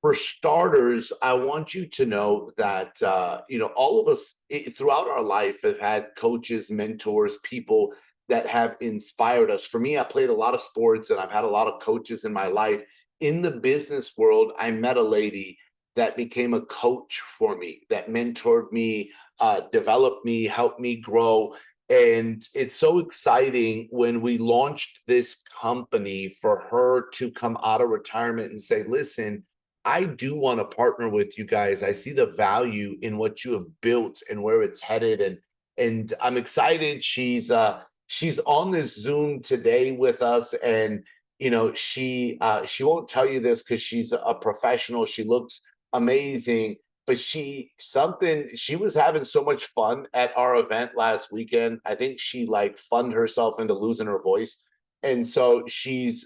for starters, I want you to know that all of us throughout our life have had coaches, mentors, people that have inspired us. For me, I played a lot of sports and I've had a lot of coaches in my life. In the business world, I met a lady that became a coach for me, that mentored me, developed me, helped me grow. And it's so exciting when we launched this company for her to come out of retirement and say, listen, I do want to partner with you guys. I see the value in what you have built and where it's headed. And I'm excited. She's on this Zoom today with us. And she won't tell you this because she's a professional. She looks amazing, but she was having so much fun at our event last weekend. I think she like funned herself into losing her voice. And so she's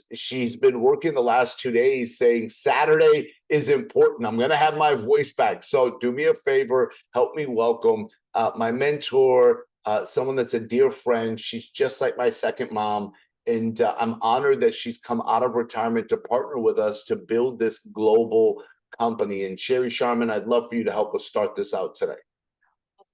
been working the last 2 days saying Saturday is important. I'm gonna have my voice back. So do me a favor, help me welcome my mentor, someone that's a dear friend. She's just like my second mom. And I'm honored that she's come out of retirement to partner with us to build this global company. And Sherry Sharman, I'd love for you to help us start this out today.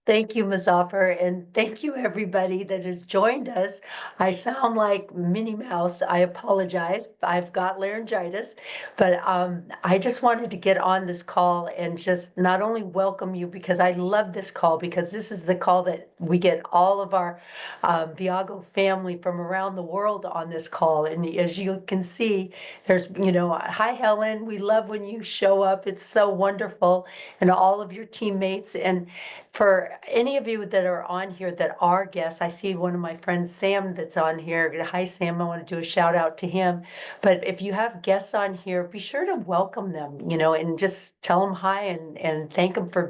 Thank you, Mazafar, and thank you everybody that has joined us. I sound like Minnie Mouse. I apologize. I've got laryngitis, but I just wanted to get on this call and just not only welcome you because I love this call because this is the call that we get all of our Viago family from around the world on this call. And as you can see, there's, hi Helen, we love when you show up. It's so wonderful, and all of your teammates. And for any of you that are on here that are guests, I see one of my friends, Sam, that's on here. Hi, Sam. I want to do a shout out to him. But if you have guests on here, be sure to welcome them, and just tell them hi and thank them for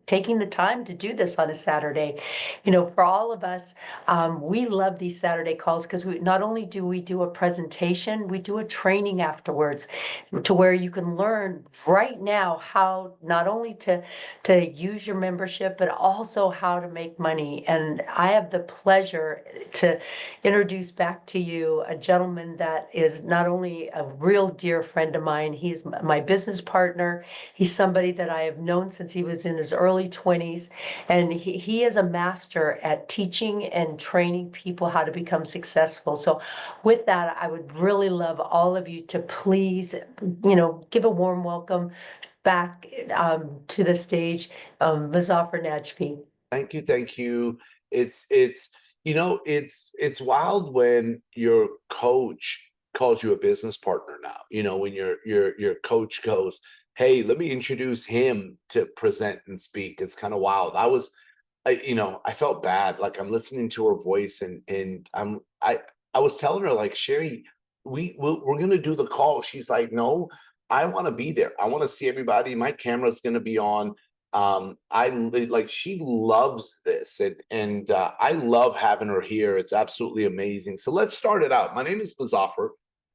taking the time to do this on a Saturday. For all of us, we love these Saturday calls because not only do we do a presentation, we do a training afterwards to where you can learn right now how not only to use your membership, but also how to make money. And I have the pleasure to introduce back to you a gentleman that is not only a real dear friend of mine, he's my business partner. He's somebody that I have known since he was in his early 20s. And he is a master at teaching and training people how to become successful. So with that, I would really love all of you to please, give a warm welcome back to the stage, Mazafar Najmi. Thank you, thank you. It's wild when your coach calls you a business partner now. When your coach goes, "Hey, let me introduce him to present and speak." It's kind of wild. I felt bad. Like I'm listening to her voice, and I was telling her like, Sherry, we're gonna do the call. She's like, no, I want to be there. I want to see everybody. My camera's gonna be on. She loves this, and I love having her here. It's absolutely amazing. So let's start it out. My name is Mazafar.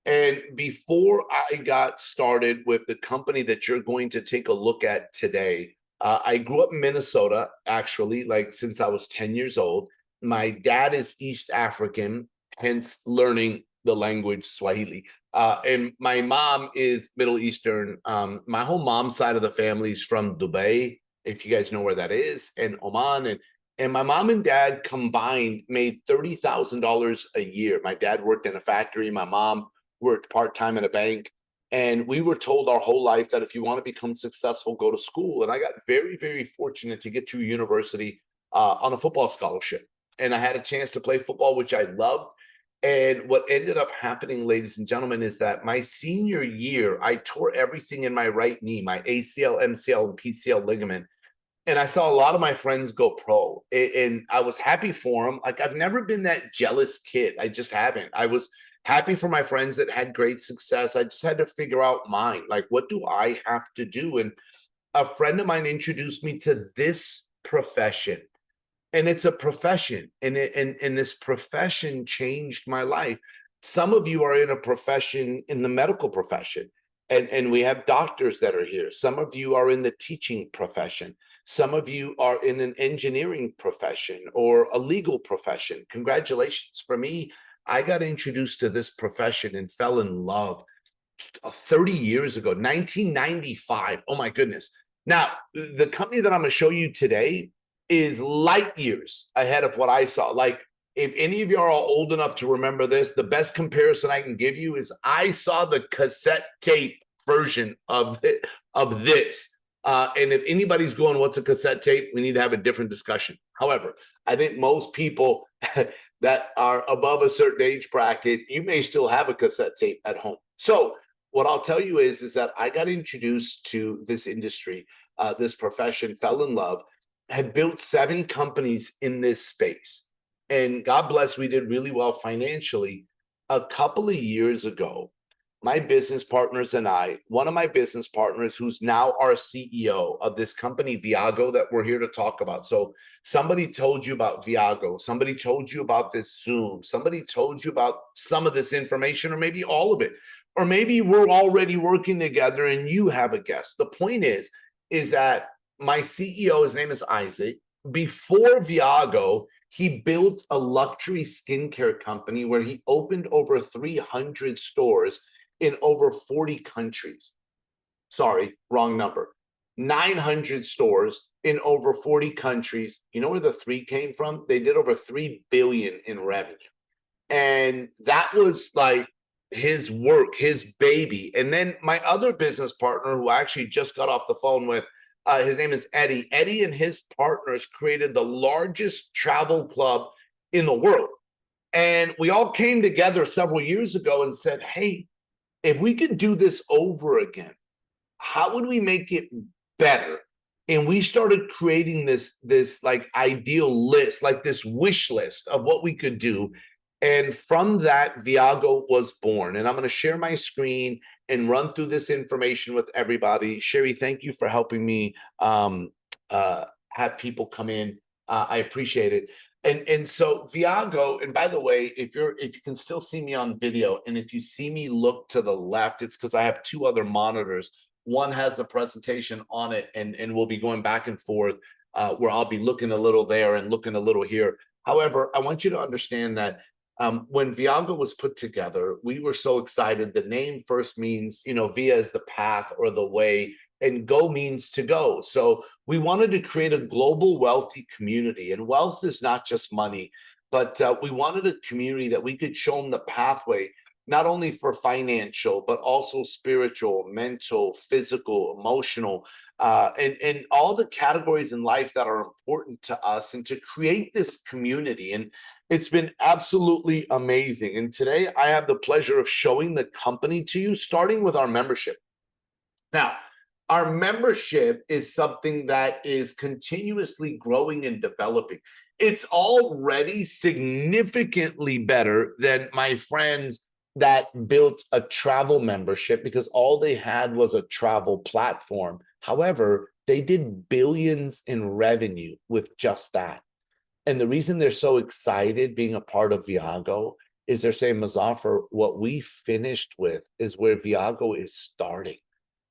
And before I got started with the company that you're going to take a look at today, I grew up in Minnesota, actually, like since I was 10 years old. My dad is East African, hence learning the language Swahili. And my mom is Middle Eastern. My whole mom's side of the family is from Dubai, if you guys know where that is, and Oman. And my mom and dad combined made $30,000 a year. My dad worked in a factory. My mom worked part-time in a bank. And we were told our whole life that if you want to become successful, go to school. And I got very, very fortunate to get to university on a football scholarship. And I had a chance to play football, which I loved. And what ended up happening, ladies and gentlemen, is that my senior year, I tore everything in my right knee, my ACL, MCL, and PCL ligament. And I saw a lot of my friends go pro, and I was happy for them. Like I've never been that jealous kid. I just haven't. I was happy for my friends that had great success. I just had to figure out mine. Like, what do I have to do? And a friend of mine introduced me to this profession, and it's a profession, and this profession changed my life. Some of you are in a profession in the medical profession, and we have doctors that are here. Some of you are in the teaching profession. Some of you are in an engineering profession or a legal profession. Congratulations. For me, I got introduced to this profession and fell in love. 30 years ago, 1995. Oh my goodness. Now, the company that I'm going to show you today is light years ahead of what I saw. Like, if any of you are old enough to remember this, the best comparison I can give you is I saw the cassette tape version of this. And if anybody's going, what's a cassette tape? We need to have a different discussion. However, I think most people that are above a certain age bracket, you may still have a cassette tape at home. So what I'll tell you is that I got introduced to this industry, this profession, fell in love, had built 7 companies in this space. And God bless, we did really well financially. A couple of years ago, my business partners and I, one of my business partners, who's now our CEO of this company, Viago, that we're here to talk about. So somebody told you about Viago, somebody told you about this Zoom, somebody told you about some of this information, or maybe all of it, or maybe we're already working together and you have a guest. The point is that my CEO, his name is Isaac. Before Viago, he built a luxury skincare company where he opened over 300 stores in over 40 countries. Sorry, wrong number. 900 stores in over 40 countries. You know where the 3 came from? They did over 3 billion in revenue. And that was like his work, his baby. And then my other business partner, who I actually just got off the phone with, his name is Eddie. Eddie and his partners created the largest travel club in the world. And we all came together several years ago and said, hey, if we could do this over again, how would we make it better? And we started creating this like ideal list, like this wish list of what we could do. And from that, Viago was born. And I'm going to share my screen and run through this information with everybody. Sherry, thank you for helping me have people come in. I appreciate it. And so Viago, and by the way, if you can still see me on video, and if you see me look to the left, it's because I have 2 other monitors. One has the presentation on it, and we'll be going back and forth where I'll be looking a little there and looking a little here. However, I want you to understand that when Viago was put together, we were so excited. The name first means, via is the path or the way, and go means to go. So we wanted to create a global wealthy community, and wealth is not just money, but we wanted a community that we could show them the pathway, not only for financial, but also spiritual, mental, physical, emotional, and all the categories in life that are important to us, and to create this community. And it's been absolutely amazing. And today I have the pleasure of showing the company to you, starting with our membership. Now, our membership is something that is continuously growing and developing. It's already significantly better than my friends that built a travel membership, because all they had was a travel platform. However, they did billions in revenue with just that. And the reason they're so excited being a part of Viago is they're saying, Muzaffar, what we finished with is where Viago is starting.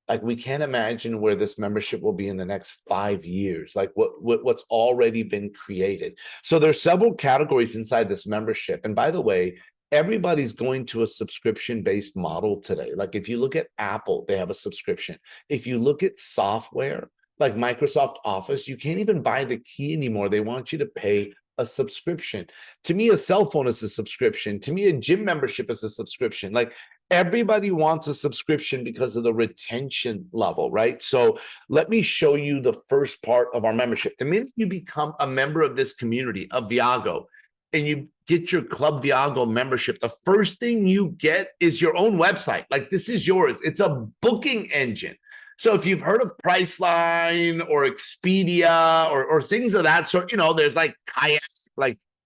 Like, we can't imagine where this membership will be in the next 5 years, like what's already been created. So there's several categories inside this membership. And by the way, everybody's going to a subscription-based model today. Like, if you look at Apple, they have a subscription. If you look at software, like Microsoft Office, you can't even buy the key anymore. They want you to pay a subscription. To me, a cell phone is a subscription. To me, a gym membership is a subscription. Like, everybody wants a subscription because of the retention level, right? So let me show you the first part of our membership. The minute you become a member of this community of Viago, and you get your Club Viago membership, the first thing you get is your own website. Like, this is yours. It's a booking engine. So if you've heard of Priceline or Expedia or things of that sort, there's like Kayak,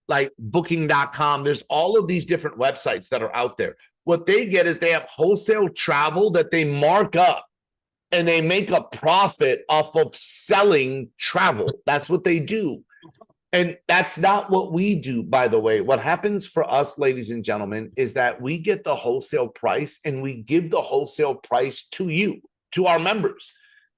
like Booking.com. There's all of these different websites that are out there. What they get is they have wholesale travel that they mark up, and they make a profit off of selling travel. That's what they do. And that's not what we do, by the way. What happens for us, ladies and gentlemen, is that we get the wholesale price, and we give the wholesale price to you, to our members.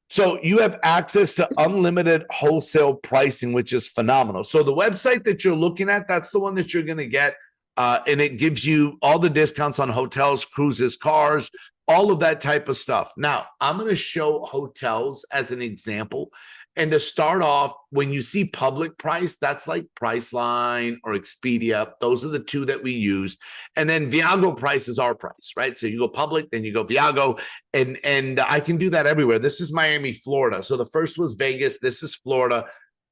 So you have access to unlimited wholesale pricing, which is phenomenal. So the website that you're looking at, that's the one that you're going to get. And it gives you all the discounts on hotels, cruises, cars, all of that type of stuff. Now, I'm going to show hotels as an example. And to start off, when you see public price, that's like Priceline or Expedia. Those are the two that we use. And then Viago price is our price, right? So you go public, then you go Viago, and I can do that everywhere. This is Miami, Florida. So the first was Vegas. This is Florida.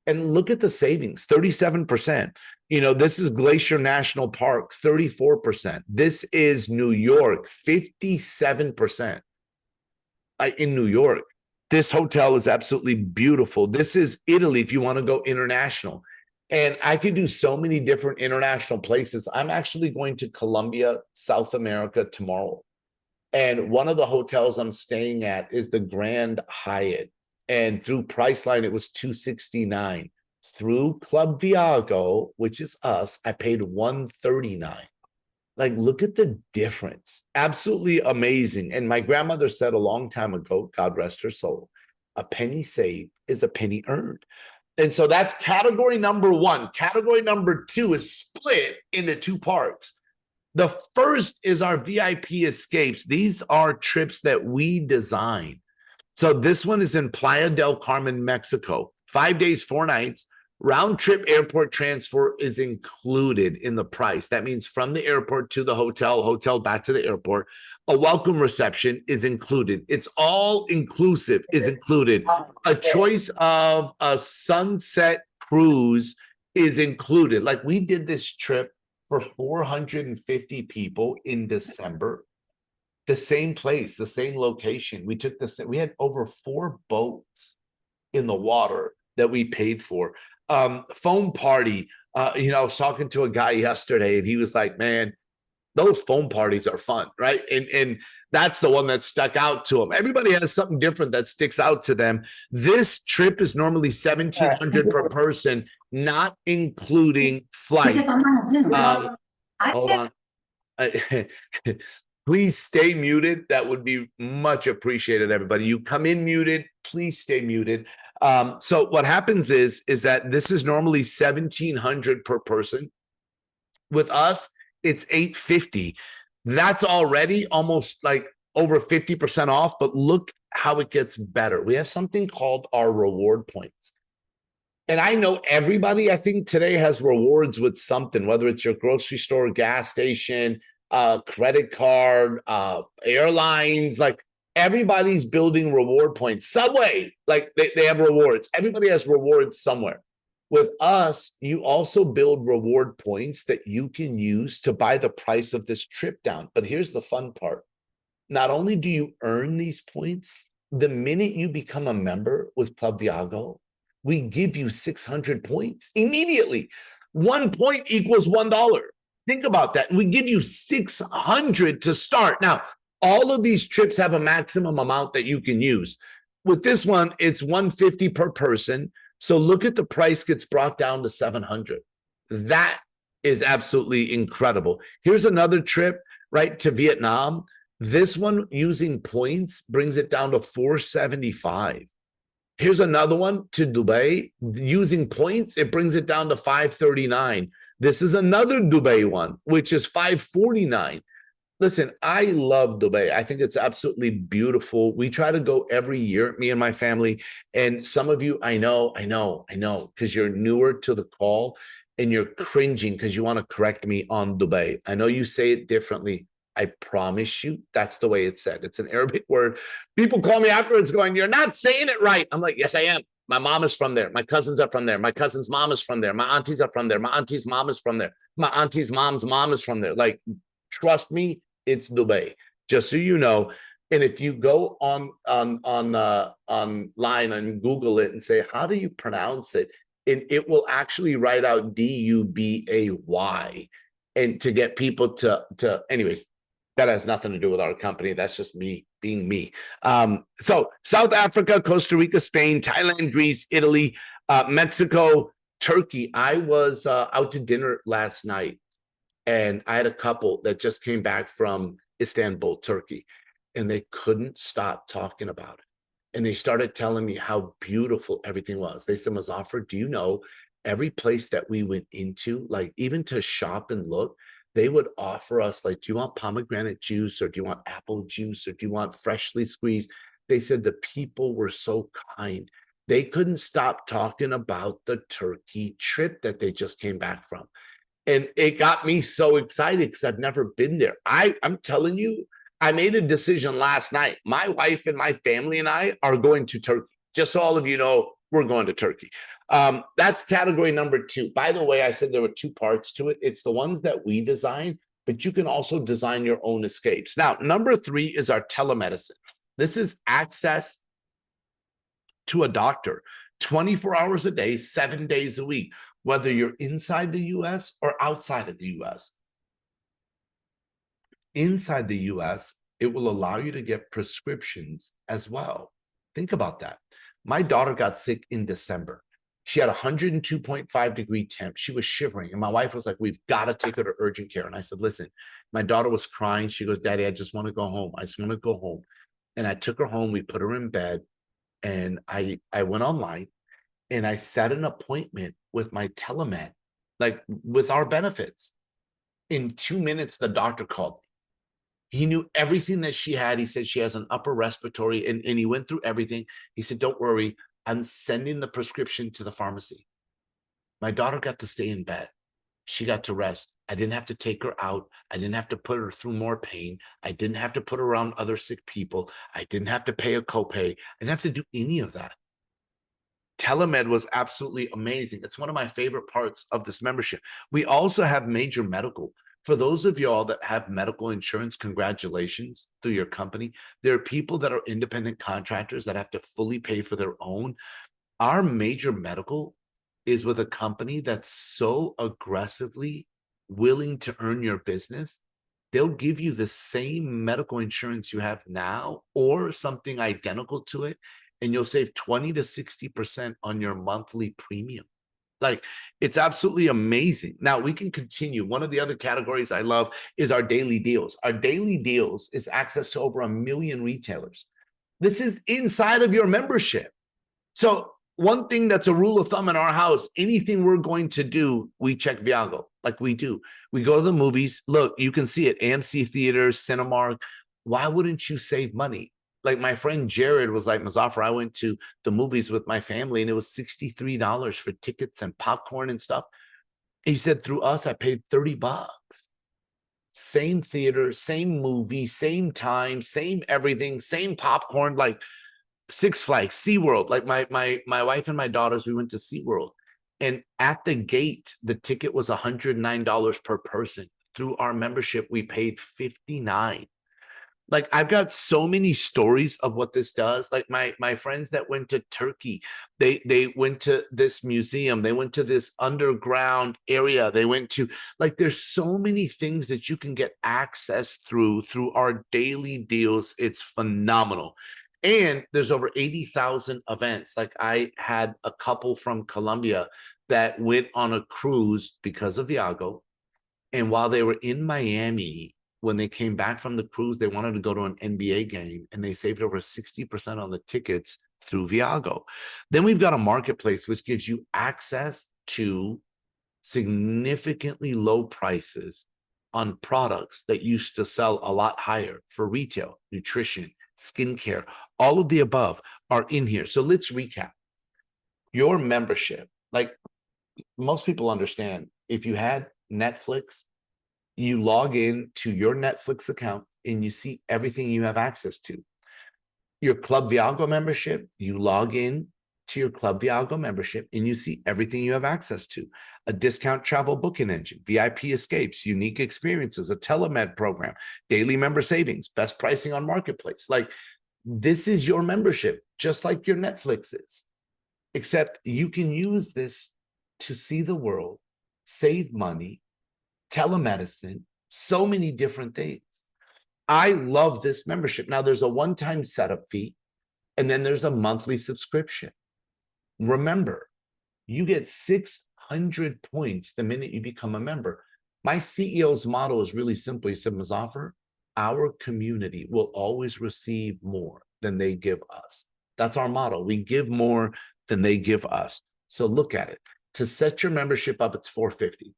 And look at the savings, 37%. You know, this is Glacier National Park, 34%. This is New York, 57%. In New York. This hotel is absolutely beautiful. This is Italy if you want to go international. And I could do so many different international places. I'm actually going to Colombia, South America tomorrow. And one of the hotels I'm staying at is the Grand Hyatt. And through Priceline, it was $269. Through Club Viago, which is us, I paid $139. Like, look at the difference. Absolutely amazing. And my grandmother said a long time ago, God rest her soul, a penny saved is a penny earned. And so that's category number one. Category number two is split into two parts. The first is our VIP escapes. These are trips that we design. So this one is in Playa del Carmen, Mexico. 5 days, 4 nights. Round trip airport transfer is included in the price. That means from the airport to the hotel, hotel back to the airport. A welcome reception is included. It's all inclusive is included. A choice of a sunset cruise is included. Like, we did this trip for 450 people in December. The same place, the same location. We took this, we had over 4 boats in the water that we paid for. Foam party. You know, I was talking to a guy yesterday and he was like, man, those foam parties are fun, right? And that's the one that stuck out to him. Everybody has something different that sticks out to them. This trip is normally $1,700 per person, not including flight. Hold on. Please stay muted. That would be much appreciated, everybody. You come in muted, please stay muted. So what happens is that this is normally $1,700 per person. With us, it's $850. That's already almost like over 50% off, but look how it gets better. We have something called our reward points. And I know everybody, I think today has rewards with something, whether it's your grocery store, gas station, credit card, airlines, like everybody's building reward points. Subway, like they have rewards. Everybody has rewards somewhere. With us, you also build reward points that you can use to buy the price of this trip down. But here's the fun part. Not only do you earn these points, the minute you become a member with Club Viago, we give you 600 points immediately. 1 point equals $1. Think about that. We give you 600 to start. Now, all of these trips have a maximum amount that you can use. With this one, it's $150 per person. So look at the price gets brought down to 700. That is absolutely incredible. Here's another trip, right, to Vietnam. This one using points brings it down to 475. Here's another one to Dubai. Using points, it brings it down to 539. This is another Dubai one, which is 549. Listen, I love Dubai. I think it's absolutely beautiful. We try to go every year, me and my family. And some of you, I know, because you're newer to the call and you're cringing because you want to correct me on Dubai. I know you say it differently. I promise you, that's the way it's said. It's an Arabic word. People call me afterwards going, you're not saying it right. I'm like, yes, I am. My mom is from there. My cousins are from there. My cousin's mom is from there. My aunties are from there. My auntie's mom is from there. My auntie's mom's mom is from there. Like, trust me, it's Dubai. Just so you know. And if you go online and Google it and say, how do you pronounce it? And it will actually write out Dubay. And to get people to anyways, that has nothing to do with our company. That's just me being me. So South Africa, Costa Rica, Spain, Thailand, Greece, Italy, Mexico, Turkey. I was out to dinner last night and I had a couple that just came back from Istanbul, Turkey, and they couldn't stop talking about it. And they started telling me how beautiful everything was. They said, Muzaffar, do you know every place that we went into, like even to shop and look, they would offer us like, do you want pomegranate juice, or do you want apple juice, or do you want freshly squeezed? They said the people were so kind. They couldn't stop talking about the Turkey trip that they just came back from. And it got me so excited because I've never been there. I'm telling you, I made a decision last night. My wife and my family and I are going to Turkey. Just so all of you know, we're going to Turkey. That's category number 2. By the way, I said there were 2 parts to it. It's the ones that we design, but you can also design your own escapes. Now, number 3 is our telemedicine. This is access to a doctor 24 hours a day, 7 days a week, whether you're inside the US or outside of the US. Inside the US, it will allow you to get prescriptions as well. Think about that. My daughter got sick in December. She had 102.5-degree temp. She was shivering. And my wife was like, we've got to take her to urgent care. And I said, listen, my daughter was crying. She goes, Daddy, I just want to go home. I just want to go home. And I took her home. We put her in bed. And I went online and I set an appointment with my telemed, like with our benefits. In 2 minutes, the doctor called me. He knew everything that she had. He said she has an upper respiratory, and he went through everything. He said, don't worry, I'm sending the prescription to the pharmacy. My daughter got to stay in bed. She got to rest. I didn't have to take her out. I didn't have to put her through more pain. I didn't have to put her around other sick people. I didn't have to pay a copay. I didn't have to do any of that. Telemed was absolutely amazing. It's one of my favorite parts of this membership. We also have major medical. For those of y'all that have medical insurance, congratulations through your company. There are people that are independent contractors that have to fully pay for their own. Our major medical is with a company that's so aggressively willing to earn your business. They'll give you the same medical insurance you have now or something identical to it, and you'll save 20 to 60% on your monthly premium. Like, it's absolutely amazing. Now we can continue. One of the other categories I love is our daily deals. Our daily deals is access to over 1 million retailers. This is inside of your membership. So one thing that's a rule of thumb in our house, anything we're going to do, we check Viago, like we do. We go to the movies. Look, you can see it, AMC Theaters, Cinemark. Why wouldn't you save money? Like my friend Jared was like, Muzaffar, I went to the movies with my family and it was $63 for tickets and popcorn and stuff. He said, through us, I paid $30. Same theater, same movie, same time, same everything, same popcorn, like Six Flags, SeaWorld. Like my wife and my daughters, we went to SeaWorld. And at the gate, the ticket was $109 per person. Through our membership, we paid $59. Like, I've got so many stories of what this does. Like my friends that went to Turkey, they went to this museum, they went to this underground area, they went to, like, there's so many things that you can get access through our daily deals. It's phenomenal. And there's over 80,000 events. Like, I had a couple from Colombia that went on a cruise because of Viago. And while they were in Miami, when they came back from the cruise, they wanted to go to an NBA game and they saved over 60% on the tickets through Viago. Then we've got a marketplace, which gives you access to significantly low prices on products that used to sell a lot higher for retail, nutrition, skincare, all of the above are in here. So let's recap. Your membership, like most people understand, if you had Netflix, you log in to your Netflix account and you see everything you have access to. Your Club Viago membership, you log in to your Club Viago membership and you see everything you have access to. A discount travel booking engine, VIP escapes, unique experiences, a telemed program, daily member savings, best pricing on Marketplace. Like, this is your membership, just like your Netflix is, except you can use this to see the world, save money, telemedicine, so many different things. I love this membership. Now, there's a one-time setup fee, and then there's a monthly subscription. Remember, you get 600 points the minute you become a member. My CEO's motto is really simple. He said, Muzaffar, our community will always receive more than they give us. That's our motto. We give more than they give us. So look at it. To set your membership up, it's $450.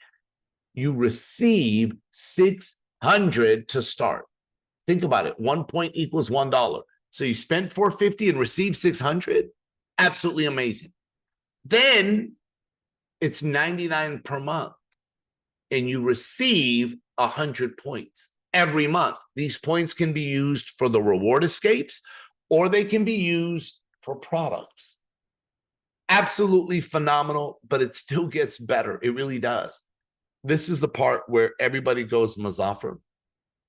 you receive 600 to start. Think about it. 1 point equals $1. So you spent 450 and received 600. Absolutely amazing. Then it's 99 per month and you receive 100 points every month. These points can be used for the reward escapes or they can be used for products. Absolutely phenomenal, but it still gets better. It really does. This is the part where everybody goes, Muzaffar,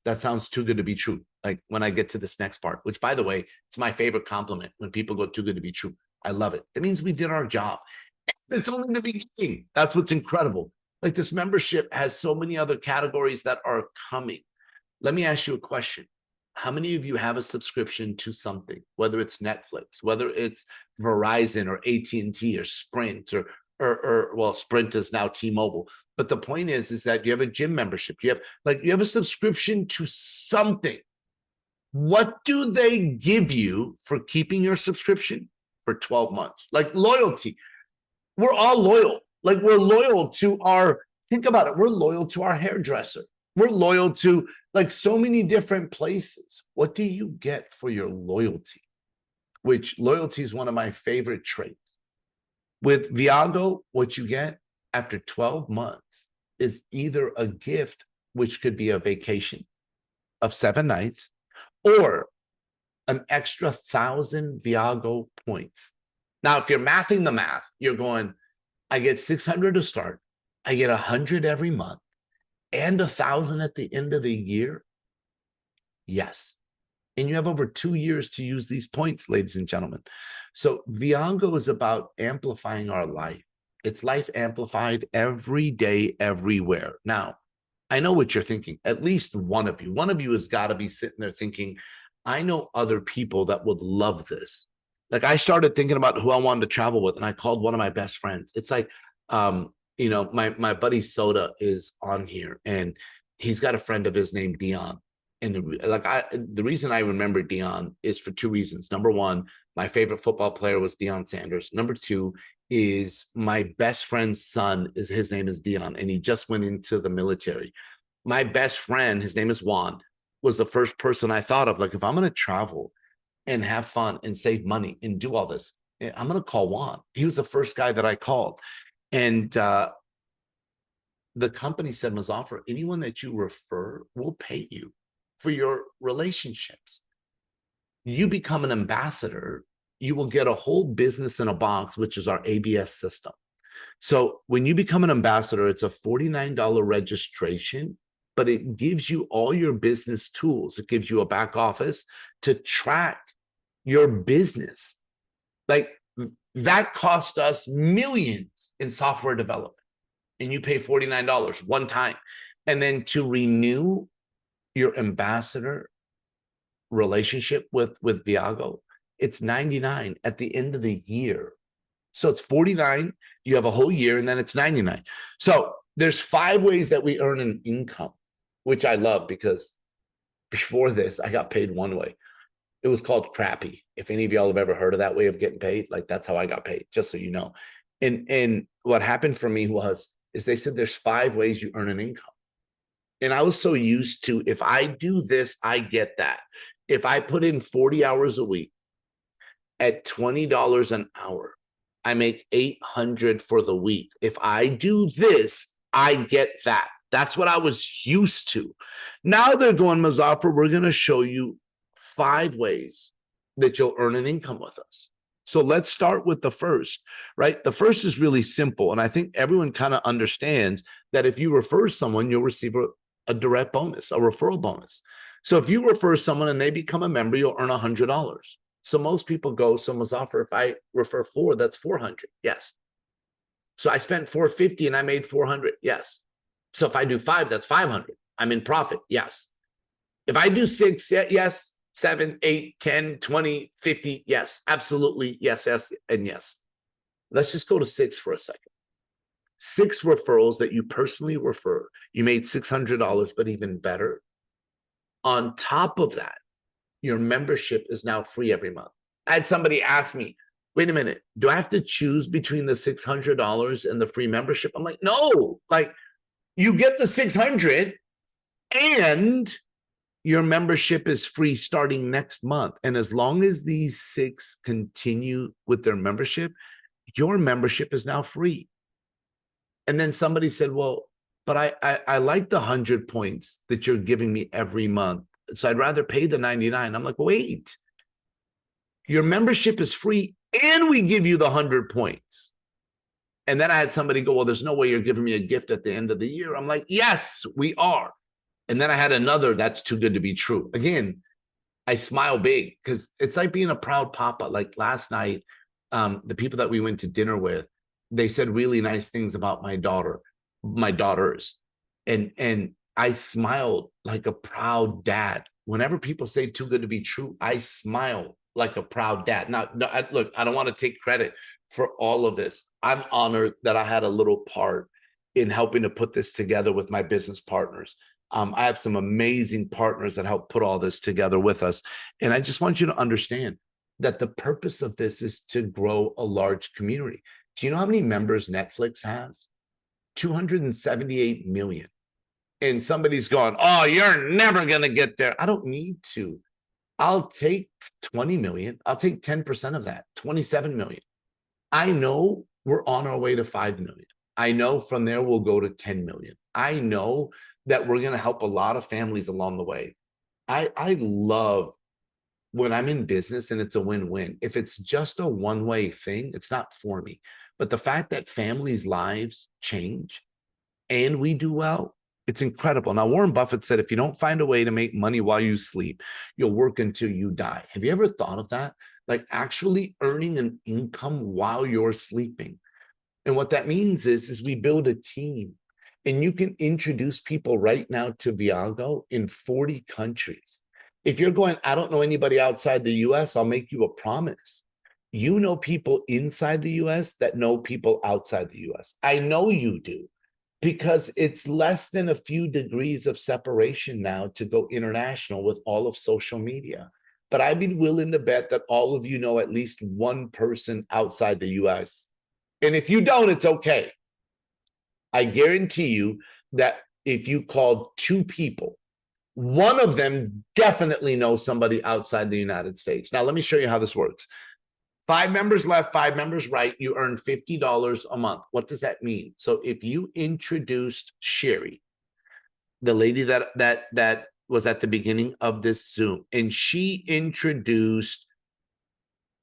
that sounds too good to be true. Like when I get to this next part, which by the way, it's my favorite compliment when people go too good to be true. I love it. That means we did our job. It's only the beginning. That's what's incredible. Like this membership has so many other categories that are coming. Let me ask you a question. How many of you have a subscription to something, whether it's Netflix, whether it's Verizon or AT&T or Sprint or well, Sprint is now T-Mobile. But the point is that you have a gym membership. You have a subscription to something. What do they give you for keeping your subscription for 12 months? Like loyalty. We're all loyal. Like we're loyal to think about it. We're loyal to our hairdresser. We're loyal to like so many different places. What do you get for your loyalty? Which loyalty is one of my favorite traits. With Viago, what you get after 12 months is either a gift, which could be a vacation of 7 nights, or an extra 1,000 Viago points. Now, if you're mathing the math, you're going, I get 600 to start, I get 100 every month, and 1,000 at the end of the year. Yes. And you have over 2 years to use these points, ladies and gentlemen. So Viago is about amplifying our life. It's life amplified every day, everywhere. Now, I know what you're thinking. At least one of you has got to be sitting there thinking, I know other people that would love this. Like I started thinking about who I wanted to travel with, and I called one of my best friends. It's like, my buddy Soda is on here, and he's got a friend of his named Dion. And the reason I remember Dion is for 2 reasons. Number one, my favorite football player was Deion Sanders. Number two is my best friend's son, his name is Dion, and he just went into the military. My best friend, his name is Juan, was the first person I thought of. Like, if I'm going to travel and have fun and save money and do all this, I'm going to call Juan. He was the first guy that I called. And the company said, Muzaffar, anyone that you refer will pay you for your relationships. You become an ambassador, you will get a whole business in a box, which is our ABS system. So when you become an ambassador, it's a $49 registration, but it gives you all your business tools. It gives you a back office to track your business. Like that cost us millions in software development, and you pay $49 one time. And then to renew your ambassador relationship with Viago, it's $99 at the end of the year. So it's $49, you have a whole year, and then it's $99. So there's 5 ways that we earn an income, which I love, because before this, I got paid one way. It was called crappy. If any of y'all have ever heard of that way of getting paid, like that's how I got paid, just so you know. And what happened for me is they said there's 5 ways you earn an income. And I was so used to, if I do this, I get that. If I put in 40 hours a week at $20 an hour, I make $800 for the week. If I do this, I get that. That's what I was used to. Now they're going, Muzaffar, we're going to show you 5 ways that you'll earn an income with us. So let's start with the first, right? The first is really simple. And I think everyone kind of understands that if you refer someone, you'll receive a direct bonus, a referral bonus. So if you refer someone and they become a member, you'll earn $100. So most people go, so Muzaffar, if I refer 4, that's 400. Yes. So I spent 450 and I made 400. Yes. So if I do 5, that's 500. I'm in profit. Yes. If I do 6, yes. 7, 8, 10, 20, 50. Yes, absolutely. Yes, yes, and yes. Let's just go to 6 for a second. 6 referrals that you personally refer. You made $600, but even better. On top of that, your membership is now free every month. I had somebody ask me, wait a minute, do I have to choose between the $600 and the free membership? I'm like, no, like You get the 600 and your membership is free starting next month. And as long as these 6 continue with their membership, your membership is now free. And then somebody said, well, but I like the 100 points that you're giving me every month. So I'd rather pay the 99. I'm like, wait, your membership is free and we give you the 100 points. And then I had somebody go, well, there's no way you're giving me a gift at the end of the year. I'm like, yes, we are. And then I had another, that's too good to be true. Again, I smile big because it's like being a proud papa. Like last night, the people that we went to dinner with, they said really nice things about my daughters. And I smiled like a proud dad. Whenever people say too good to be true, I smile like a proud dad. Now, no, look, I don't want to take credit for all of this. I'm honored that I had a little part in helping to put this together with my business partners. I have some amazing partners that help put all this together with us. And I just want you to understand that the purpose of this is to grow a large community. Do you know how many members Netflix has? 278 million. And somebody's going, oh, you're never going to get there. I don't need to. I'll take 20 million. I'll take 10% of that, 27 million. I know we're on our way to 5 million. I know from there we'll go to 10 million. I know that we're going to help a lot of families along the way. I love when I'm in business and it's a win-win. If it's just a one-way thing, it's not for me. But the fact that families' lives change and we do well, it's incredible. Now, Warren Buffett said, if you don't find a way to make money while you sleep, you'll work until you die. Have you ever thought of that? Like actually earning an income while you're sleeping. And what that means is we build a team. And you can introduce people right now to Viago in 40 countries. If you're going, I don't know anybody outside the US, I'll make you a promise. You know people inside the US that know people outside the US. I know you do, because it's less than a few degrees of separation now to go international with all of social media. But I'd be willing to bet that all of you know at least one person outside the US. And if you don't, it's okay. I guarantee you that if you called 2 people, one of them definitely knows somebody outside the United States. Now, let me show you how this works. 5 members left, 5 members right, you earn $50 a month. What does that mean? So if you introduced Sherry, the lady that was at the beginning of this Zoom, and she introduced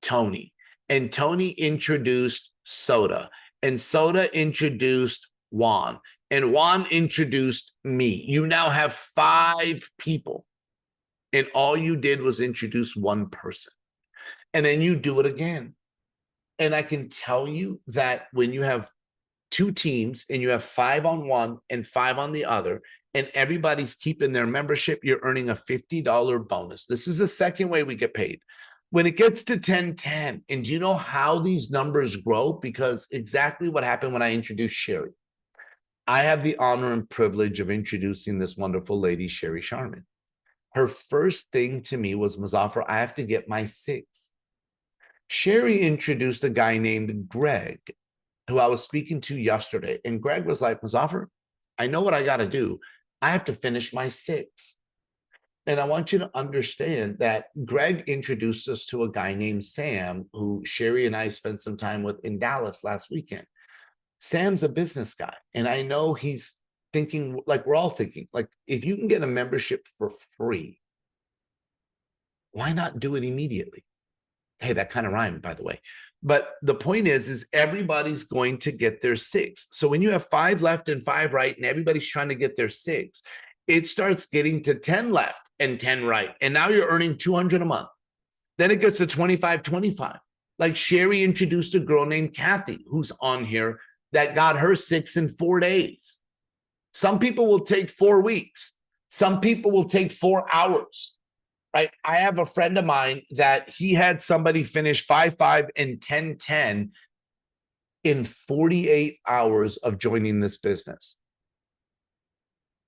Tony, and Tony introduced Soda, and Soda introduced Juan, and Juan introduced me. You now have 5 people, and all you did was introduce one person. And then you do it again. And I can tell you that when you have 2 teams and you have 5 on one and 5 on the other, and everybody's keeping their membership, you're earning a $50 bonus. This is the second way we get paid. When it gets to 10-10, and do you know how these numbers grow? Because exactly what happened when I introduced Sherry. I have the honor and privilege of introducing this wonderful lady, Sherry Sharman. Her first thing to me was, Muzaffar, I have to get my 6. Sherry introduced a guy named Greg, who I was speaking to yesterday. And Greg was like, Muzaffar, I know what I got to do. I have to finish my 6. And I want you to understand that Greg introduced us to a guy named Sam, who Sherry and I spent some time with in Dallas last weekend. Sam's a business guy. And I know he's thinking, like we're all thinking, like if you can get a membership for free, why not do it immediately? Hey, that kind of rhymed, by the way. But the point is everybody's going to get their 6. So when you have 5 left and 5 right, and everybody's trying to get their 6, it starts getting to 10 left and 10 right. And now you're earning $200 a month. Then it gets to 25. Like Sherry introduced a girl named Kathy, who's on here, that got her 6 in 4 days. Some people will take 4 weeks. Some people will take 4 hours. Right? I have a friend of mine that he had somebody finish 5-5 and 10-10 in 48 hours of joining this business.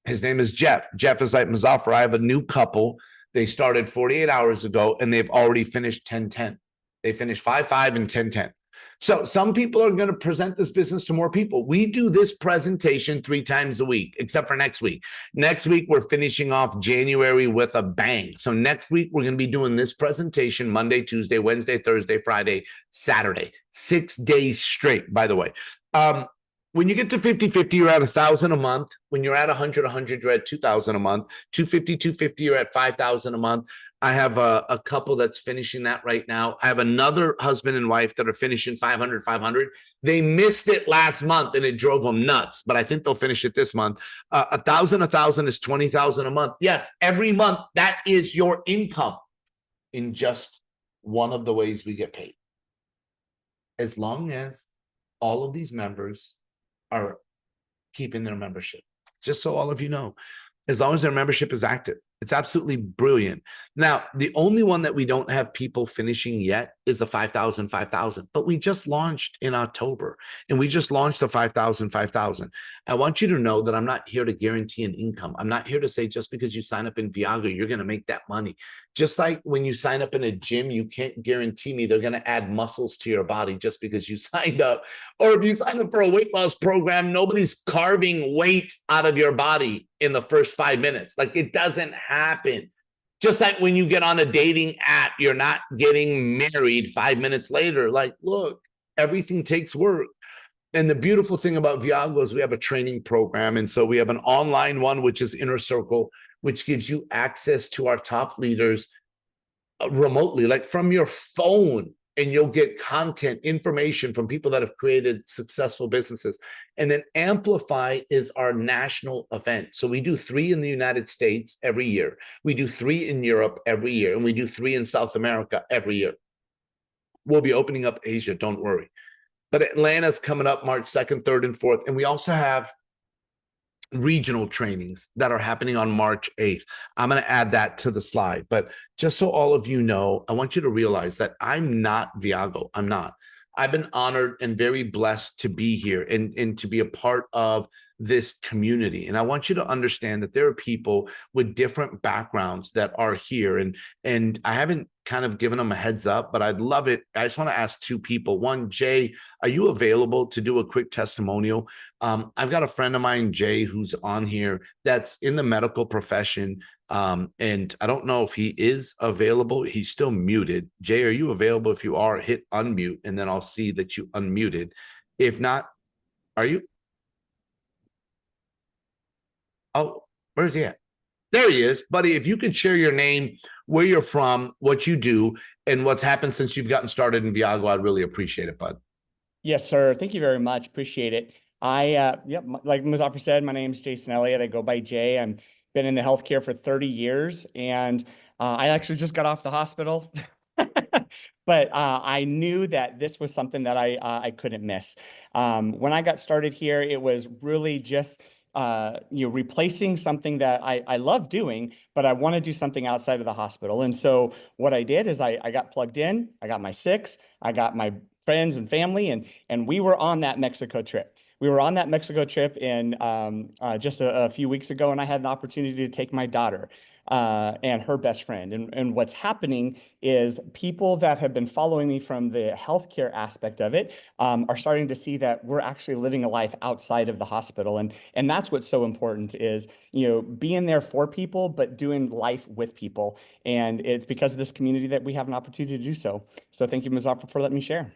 His name is Jeff. Jeff is like, Muzaffar, I have a new couple. They started 48 hours ago and they've already finished 10-10. They finished 5-5 and 10-10. So some people are going to present this business to more people. We do this presentation 3 times a week, except for next week. Next week, we're finishing off January with a bang. So next week, we're going to be doing this presentation Monday, Tuesday, Wednesday, Thursday, Friday, Saturday, 6 days straight, by the way. When you get to 50-50, you're at 1,000 a month. When you're at 100, you're at 2,000 a month. 250, you're at 5,000 a month. I have a couple that's finishing that right now. I have another husband and wife that are finishing 500. They missed it last month and it drove them nuts, but I think they'll finish it this month. 1,000 is 20,000 a month. Yes, every month, that is your income in just one of the ways we get paid. As long as all of these members are keeping their membership, just so all of you know, as long as their membership is active. It's absolutely brilliant. Now, the only one that we don't have people finishing yet is the 5,000, but we just launched in October and we just launched the 5,000. I want you to know that I'm not here to guarantee an income. I'm not here to say just because you sign up in Viago, you're going to make that money. Just like when you sign up in a gym, you can't guarantee me they're going to add muscles to your body just because you signed up. Or if you sign up for a weight loss program, nobody's carving weight out of your body in the first 5 minutes. Like, it doesn't happen. Just like when you get on a dating app, you're not getting married 5 minutes later. Like, look, everything takes work. And the beautiful thing about Viago is we have a training program. And so we have an online one, which is Inner Circle, which gives you access to our top leaders remotely, like from your phone. And you'll get content, information from people that have created successful businesses. And then Amplify is our national event. So we do 3 in the United States every year. We do 3 in Europe every year. And we do 3 in South America every year. We'll be opening up Asia, don't worry. But Atlanta's coming up March 2nd, 3rd, and 4th. And we also have regional trainings that are happening on March 8th. I'm going to add that to the slide. But just so all of you know, I want you to realize that I'm not Viago. I'm not. I've been honored and very blessed to be here and to be a part of this community. And I want you to understand that there are people with different backgrounds that are here. And I haven't kind of given them a heads up, but I'd love it. I just want to ask 2 people. One, Jay, are you available to do a quick testimonial? I've got a friend of mine, Jay, who's on here that's in the medical profession. And I don't know if he is available. He's still muted. Jay, are you available? If you are, hit unmute, and then I'll see that you unmuted. If not, are you? Oh, where's he at? There he is. Buddy, if you could share your name, where you're from, what you do, and what's happened since you've gotten started in Viago, I'd really appreciate it, bud. Yes, sir. Thank you very much. Appreciate it. Like Muzaffar said, my name is Jason Elliott. I go by Jay. I've been in the healthcare for 30 years, and I actually just got off the hospital. But I knew that this was something that I couldn't miss. When I got started here, it was really just replacing something that I love doing, but I want to do something outside of the hospital. And so what I did is I got plugged in, I got my 6, I got my friends and family, and we were on that Mexico trip. We were on that Mexico trip in just a few weeks ago, and I had an opportunity to take my daughter and her best friend. And what's happening is people that have been following me from the healthcare aspect of it are starting to see that we're actually living a life outside of the hospital. And that's what's so important is, being there for people, but doing life with people. And it's because of this community that we have an opportunity to do so. So thank you, Muzaffar, for letting me share.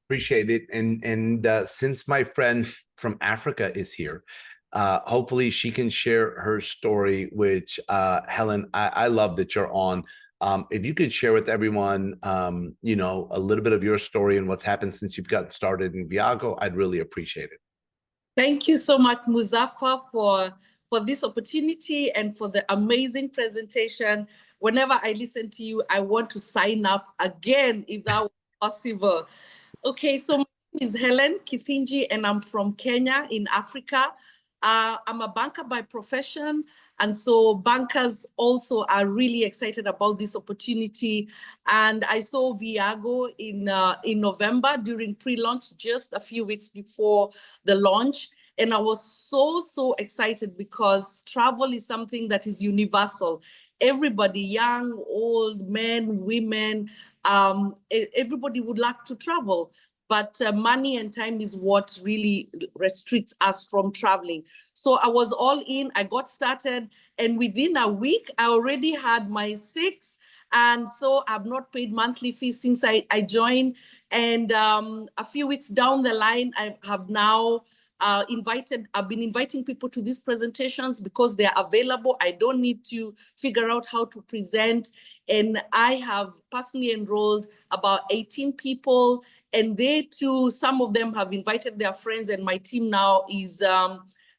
Appreciate it. And since my friend from Africa is here, hopefully she can share her story, which Helen, I love that you're on. If you could share with everyone, a little bit of your story and what's happened since you've gotten started in Viago, I'd really appreciate it. Thank you so much, Muzaffar, for this opportunity and for the amazing presentation. Whenever I listen to you, I want to sign up again, if that was possible. Okay, so my name is Helen Kithinji, and I'm from Kenya in Africa. I'm a banker by profession, and so bankers also are really excited about this opportunity. And I saw Viago in November during pre-launch, just a few weeks before the launch. And I was so excited because travel is something that is universal. Everybody, young, old, men, women, everybody would like to travel. but money and time is what really restricts us from traveling. So I was all in, I got started, and within a week, I already had my 6. And so I've not paid monthly fees since I joined. And a few weeks down the line, I have now I've been inviting people to these presentations because they are available. I don't need to figure out how to present. And I have personally enrolled about 18 people, and they too, some of them have invited their friends, and my team now is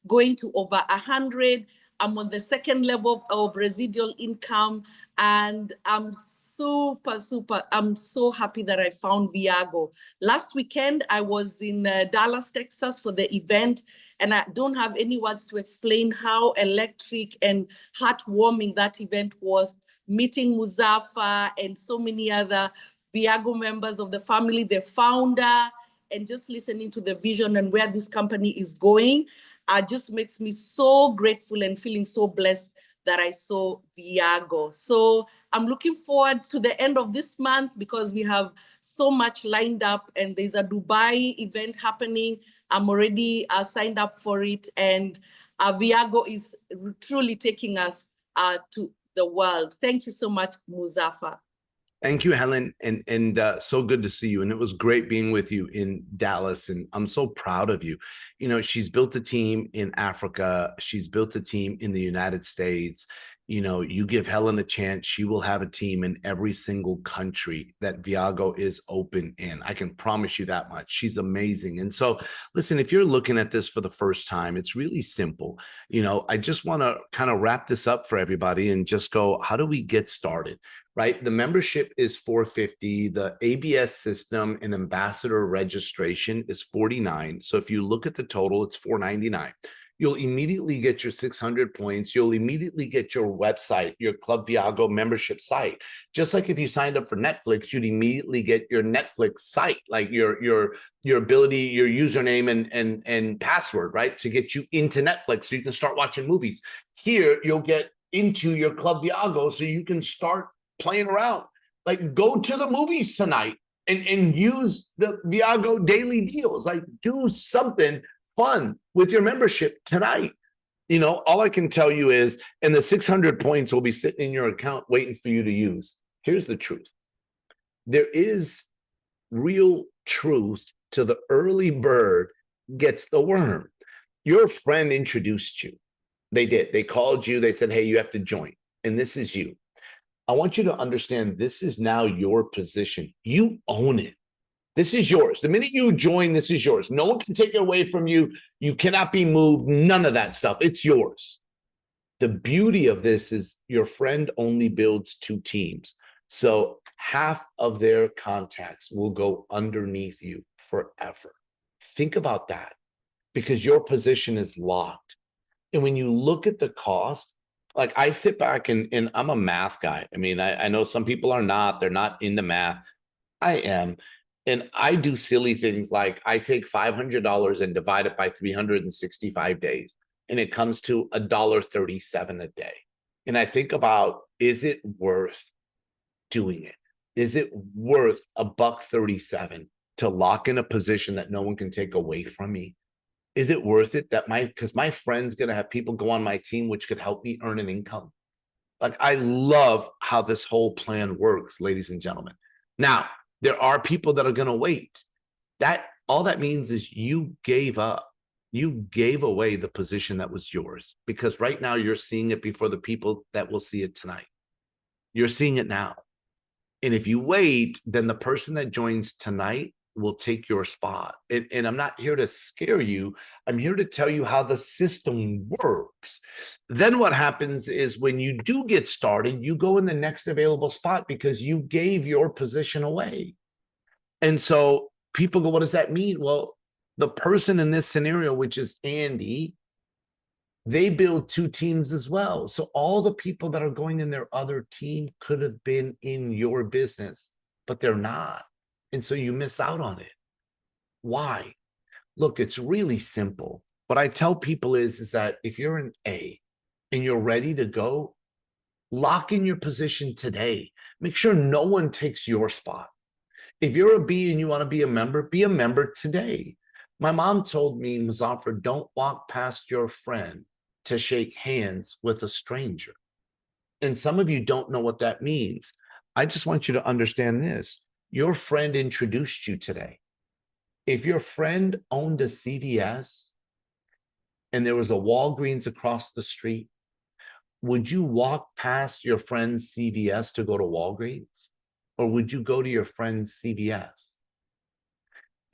going to over 100. I'm on the second level of residual income, and I'm I'm so happy that I found Viago. Last weekend, I was in Dallas, Texas for the event, and I don't have any words to explain how electric and heartwarming that event was, meeting Muzaffer and so many other Viago members of the family, the founder, and just listening to the vision and where this company is going. Just makes me so grateful and feeling so blessed that I saw Viago. So I'm looking forward to the end of this month because we have so much lined up, and there's a Dubai event happening. I'm already signed up for it, and Viago is truly taking us to the world. Thank you so much, Muzaffer. Thank you, Helen, and so good to see you. And it was great being with you in Dallas, and I'm so proud of you. You know, she's built a team in Africa. She's built a team in the United States. You know, you give Helen a chance, she will have a team in every single country that Viago is open in. I can promise you that much. She's amazing. And so, listen, if you're looking at this for the first time, it's really simple. You know, I just want to kind of wrap this up for everybody and just go, how do we get started? Right? The membership is $450. The ABS system and ambassador registration is $49. So if you look at the total, it's $499. You'll immediately get your 600 points. You'll immediately get your website, your Club Viago membership site. Just like if you signed up for Netflix, you'd immediately get your Netflix site, like your ability, your username and password, right? To get you into Netflix so you can start watching movies. Here, you'll get into your Club Viago so you can start playing around. Like, go to the movies tonight and use the Viago daily deals. Like, do something fun with your membership tonight. You know, all I can tell you is, and the 600 points will be sitting in your account waiting for you to use. Here's the truth. There is real truth to the early bird gets the worm. Your friend introduced you. They did. They called you. They said, hey, you have to join. And this is you. I want you to understand this is now your position. You own it. This is yours. The minute you join, this is yours. No one can take it away from you. You cannot be moved. None of that stuff. It's yours. The beauty of this is your friend only builds 2 teams. So half of their contacts will go underneath you forever. Think about that, because your position is locked. And when you look at the cost, like, I sit back and I'm a math guy. I mean, I know some people are not. They're not into math. I am. And I do silly things like I take $500 and divide it by 365 days. And it comes to $1.37 a day. And I think about, is it worth doing it? Is it worth $1.37 to lock in a position that no one can take away from me? Is it worth it that because my friend's going to have people go on my team, which could help me earn an income? Like, I love how this whole plan works, ladies and gentlemen. Now, there are people that are going to wait. All that means is you gave up. You gave away the position that was yours, because right now you're seeing it before the people that will see it tonight. You're seeing it now. And if you wait, then the person that joins tonight will take your spot. And I'm not here to scare you. I'm here to tell you how the system works. Then what happens is, when you do get started, you go in the next available spot because you gave your position away. And so people go, what does that mean? Well, the person in this scenario, which is Andy, they build 2 teams as well. So all the people that are going in their other team could have been in your business, but they're not. And so you miss out on it. Why? Look, it's really simple. What I tell people is that if you're an A and you're ready to go, lock in your position today. Make sure no one takes your spot. If you're a B and you want to be a member today. My mom told me, Muzaffar, don't walk past your friend to shake hands with a stranger. And some of you don't know what that means. I just want you to understand this. Your friend introduced you today. If your friend owned a CVS and there was a Walgreens across the street, would you walk past your friend's CVS to go to Walgreens? Or would you go to your friend's CVS?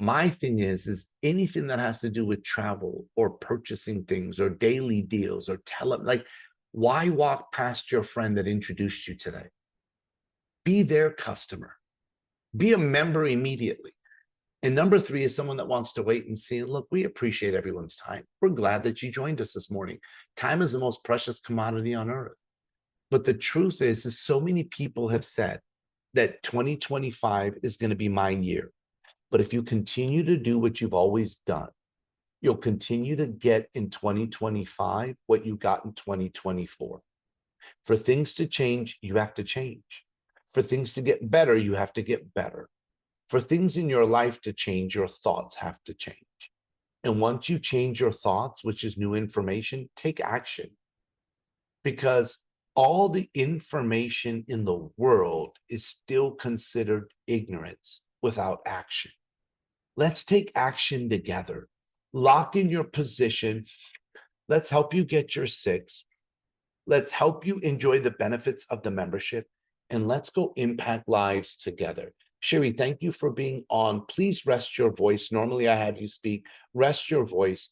My thing is anything that has to do with travel or purchasing things or daily deals or like, why walk past your friend that introduced you today? Be their customer. Be a member immediately. And number 3 is someone that wants to wait and see. Look, we appreciate everyone's time. We're glad that you joined us this morning. Time is the most precious commodity on earth. But the truth is so many people have said that 2025 is going to be my year. But if you continue to do what you've always done, you'll continue to get in 2025 what you got in 2024. For things to change, you have to change. For things to get better, you have to get better. For things in your life to change, your thoughts have to change. And once you change your thoughts, which is new information, take action. Because all the information in the world is still considered ignorance without action. Let's take action together. Lock in your position. Let's help you get your 6. Let's help you enjoy the benefits of the membership. And let's go impact lives together. Sherry, thank you for being on. Please rest your voice. Normally I have you speak. Rest your voice.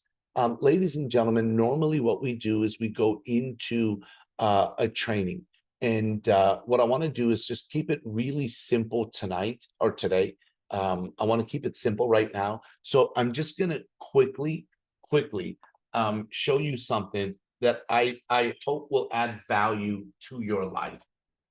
Ladies and gentlemen, normally what we do is we go into a training. And what I want to do is just keep it really simple tonight or today. I want to keep it simple right now. So I'm just going to quickly show you something that I hope will add value to your life.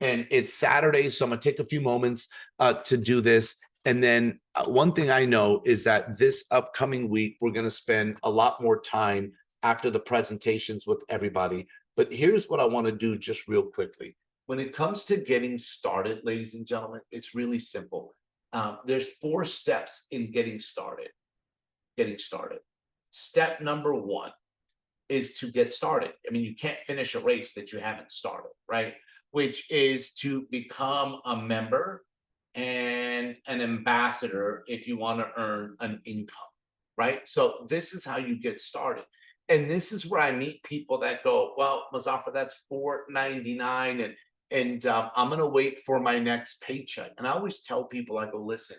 And it's Saturday, so I'm going to take a few moments to do this. And then one thing I know is that this upcoming week, we're going to spend a lot more time after the presentations with everybody. But here's what I want to do just real quickly. When it comes to getting started, ladies and gentlemen, it's really simple. There's 4 steps in getting started. Step number 1 is to get started. I mean, you can't finish a race that you haven't started, right? Which is to become a member and an ambassador if you want to earn an income, right? So this is how you get started. And this is where I meet people that go, well, Muzaffar, that's $4.99 and I'm going to wait for my next paycheck. And I always tell people, I go, listen,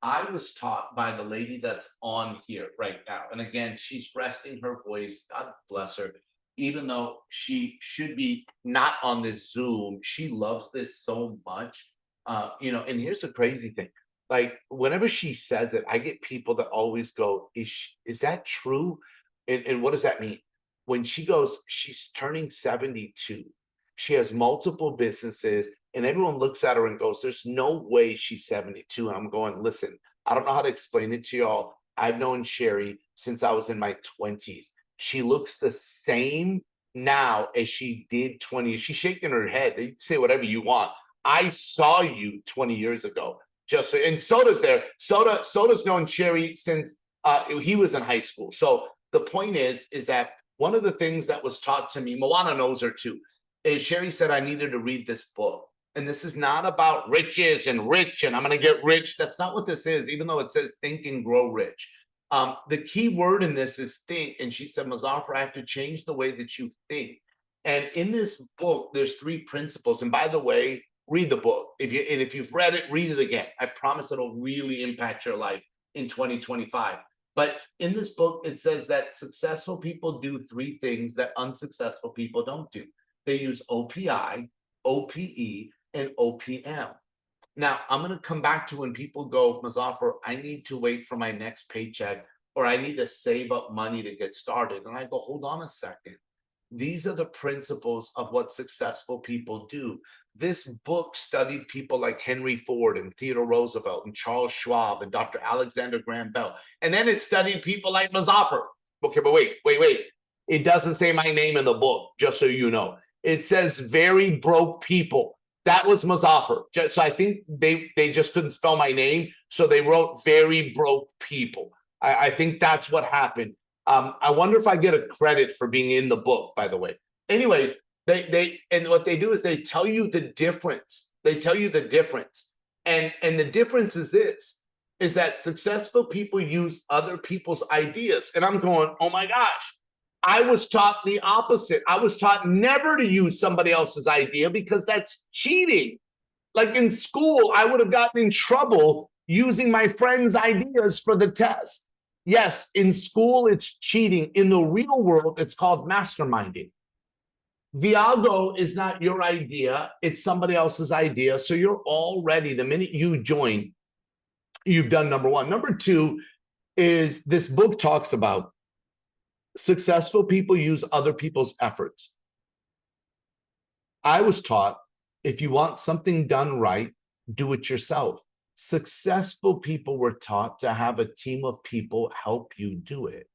I was taught by the lady that's on here right now. And again, she's resting her voice. God bless her. Even though she should be not on this Zoom, she loves this so much. And here's the crazy thing. Like, whenever she says it, I get people that always go, is that true? And what does that mean? When she goes, she's turning 72. She has multiple businesses, and everyone looks at her and goes, there's no way she's 72. And I'm going, listen, I don't know how to explain it to y'all. I've known Sherry since I was in my 20s. She looks the same now as she did 20. She's shaking her head. You say whatever you want. I saw you 20 years ago. And Soda's there. Soda's known Sherry since he was in high school. So the point is that one of the things that was taught to me, Moana knows her too, is Sherry said I needed to read this book. And this is not about riches and rich and I'm going to get rich. That's not what this is, even though it says think and grow rich. The key word in this is think. And she said, Muzaffar, I have to change the way that you think. And in this book, there's 3 principles. And by the way, read the book. If you've read it, read it again. I promise it'll really impact your life in 2025. But in this book, it says that successful people do 3 things that unsuccessful people don't do. They use OPI, OPE, and OPM. Now, I'm going to come back to when people go, Muzaffar, I need to wait for my next paycheck, or I need to save up money to get started. And I go, hold on a second. These are the principles of what successful people do. This book studied people like Henry Ford and Theodore Roosevelt and Charles Schwab and Dr. Alexander Graham Bell. And then it studied people like Muzaffar. Okay, but wait. It doesn't say my name in the book, just so you know. It says very broke people That was Muzaffar. So I think they just couldn't spell my name, so they wrote very broke people. I think that's what happened. I wonder if I get a credit for being in the book, by the way. Anyways, and what they do is they tell you the difference. They tell you the difference. And the difference is this, is that successful people use other people's ideas. And I'm going, oh my gosh, I was taught the opposite. I was taught never to use somebody else's idea because that's cheating. Like in school, I would have gotten in trouble using my friend's ideas for the test. Yes, in school, it's cheating. In the real world, it's called masterminding. Viago is not your idea. It's somebody else's idea. So you're already, the minute you join, you've done number one. Number two is this book talks about successful people use other people's efforts. I was taught if you want something done right, do it yourself. Successful people were taught to have a team of people help you do it.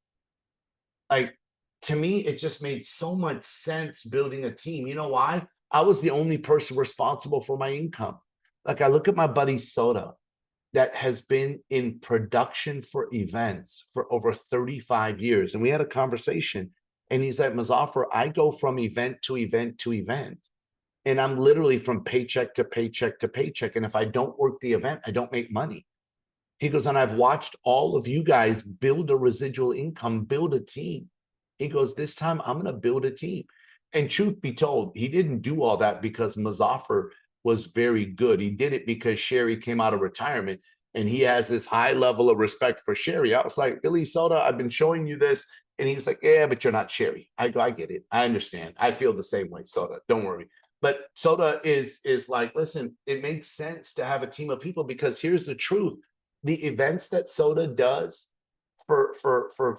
Like, to me, it just made so much sense building a team. You know why? I was the only person responsible for my income. Like, I look at my buddy Soda that has been in production for events for over 35 years. And we had a conversation and he's like, Muzaffar, I go from event to event to event. And I'm literally from paycheck to paycheck to paycheck. And if I don't work the event, I don't make money. He goes, and I've watched all of you guys build a residual income, build a team. He goes, this time I'm going to build a team. And truth be told, he didn't do all that because Muzaffar was very good. He did it because Sherry came out of retirement and he has this high level of respect for Sherry. I was like, really, Soda, I've been showing you this. And he's like, yeah, but you're not Sherry. I go, I get it. I understand. I feel the same way, Soda. Don't worry. But Soda is like, listen, it makes sense to have a team of people because here's the truth. The events that Soda does for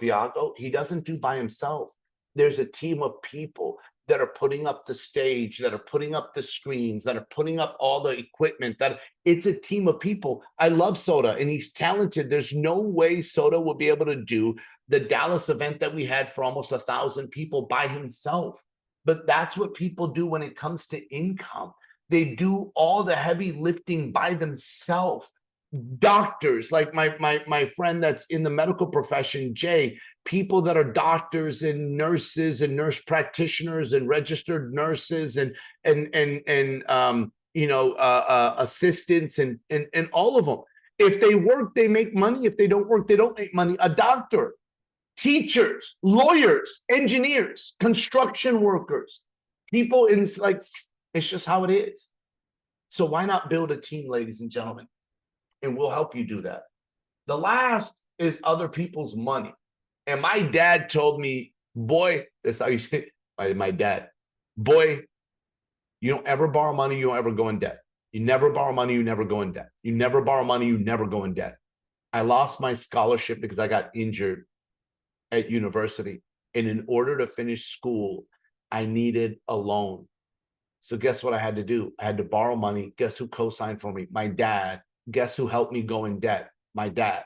Viago, he doesn't do by himself. There's a team of people that are putting up the stage, that are putting up the screens, that are putting up all the equipment. That it's a team of people. I love Soda and he's talented. There's no way Soda will be able to do the Dallas event that we had for almost 1,000 people by himself. But that's what people do when it comes to income. They do all the heavy lifting by themselves. Doctors, like my friend that's in the medical profession, Jay, people that are doctors and nurses and nurse practitioners and registered nurses and assistants and all of them. If they work, they make money. If they don't work, they don't make money. A doctor, teachers, lawyers, engineers, construction workers, people in like, it's just how it is. So why not build a team, ladies and gentlemen? And we'll help you do that. The last is other people's money. And my dad told me, boy, that's how you say it. My dad, boy, you don't ever borrow money, you don't ever go in debt. You never borrow money, you never go in debt. You never borrow money, you never go in debt. I lost my scholarship because I got injured at university. And in order to finish school, I needed a loan. So guess what I had to do? I had to borrow money. Guess who co-signed for me? My dad. Guess who helped me go in debt? My dad.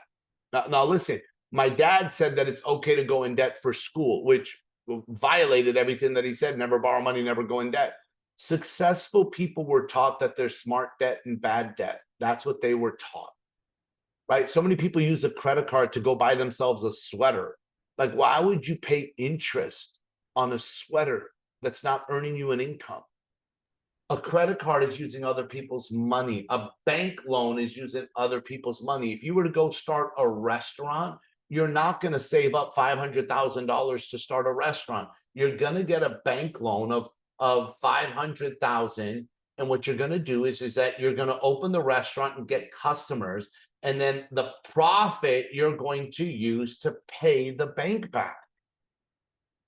Now listen, my dad said that it's okay to go in debt for school, which violated everything that he said, never borrow money, never go in debt. Successful people were taught that there's smart debt and bad debt. That's what they were taught, right? So many people use a credit card to go buy themselves a sweater. Like, why would you pay interest on a sweater that's not earning you an income? A credit card is using other people's money. A bank loan is using other people's money. If you were to go start a restaurant, you're not going to save up $500,000 to start a restaurant. You're going to get a bank loan of $500,000. And what you're going to do is that you're going to open the restaurant and get customers. And then the profit you're going to use to pay the bank back.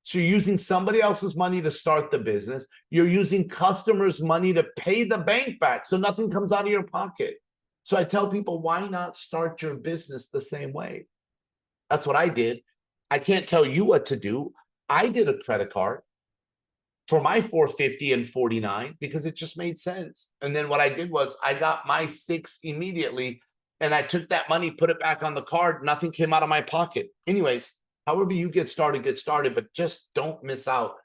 So you're using somebody else's money to start the business. You're using customers' money to pay the bank back. So nothing comes out of your pocket. So I tell people, why not start your business the same way? That's what I did. I can't tell you what to do. I did a credit card for my 450 and 49 because it just made sense. And then what I did was I got my 6 immediately and I took that money, put it back on the card. Nothing came out of my pocket. Anyways, however you get started, but just don't miss out